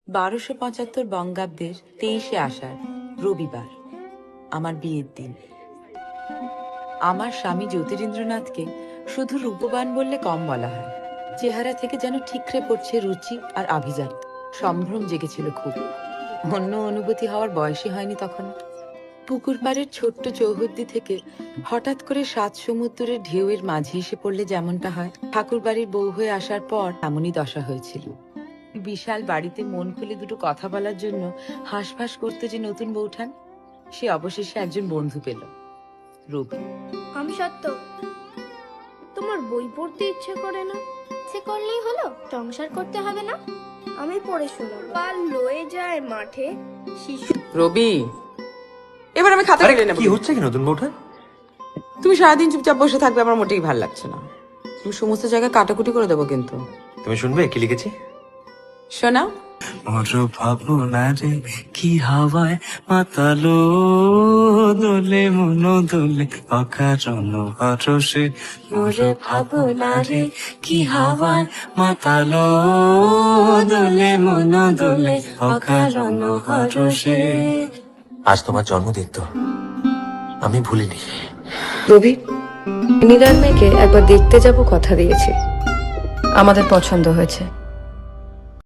1275 বঙ্গাব্দের 23শে আষাঢ়, রবিবার, আমার বিয়ের দিন। আমার স্বামী জ্যোতিরিন্দ্রনাথকে শুধু রূপবান বললে কম বলা হয়। চেহারা থেকে যেন ঠিকরে পড়ছে রুচি আর আভিজাত। সম্ভ্রম জেগেছিল খুব। অন্য অনুভূতি হওয়ার বয়সই হয়নি তখন। পুকুর পাড়ের ছোট্ট চৌহদ্দি থেকে হঠাৎ করে 7 সমুদ্রের ঢেউয়ের মাঝে এসে পড়লে যেমনটা হয়, ঠাকুর বাড়ির বউ হয়ে আসার পর এমনই দশা হয়েছিল। বিশাল বাড়িতে মন খুলে দুটো কথা বলার জন্য হাঁসফাঁস করতে যে নতুন বউঠান, সে অবশেষে একজন বন্ধু পেল, রবি। আমি সত্য, তোমার বই পড়তে ইচ্ছে করে না? ইচ্ছে করলেই হলো, সংসার করতে হবে না? আমি পড়ে শোনাবো। পাল লয়ে যায় মাঠে শিশু। রবি, এবার আমি খাতা কেটে নেব। কি হচ্ছে কি নতুন বউটা? তুমি সারাদিন চুপচাপ বসে থাকবে, আমার মোটেই ভালো লাগছে না। তুমি সমস্ত জায়গায় কাটাকুটি করে দেবো কিন্তু। তুমি শুনবে কি লিখেছি? শোনা। মোর ভাবনারে কি হাওয়ায় মাতালো দোলে মন দোলে অকারণ হরসে। মোর ভাবনারে কি হাওয়ায় মাতালো দোলে মন দোলে অকারণ হরসে। আজ তোমার জন্মদিন তো, আমি ভুলিনি। রবি, নীলার মেয়েকে একবার দেখতে যাব কথা দিয়েছি। আমাদের পছন্দ হয়েছে।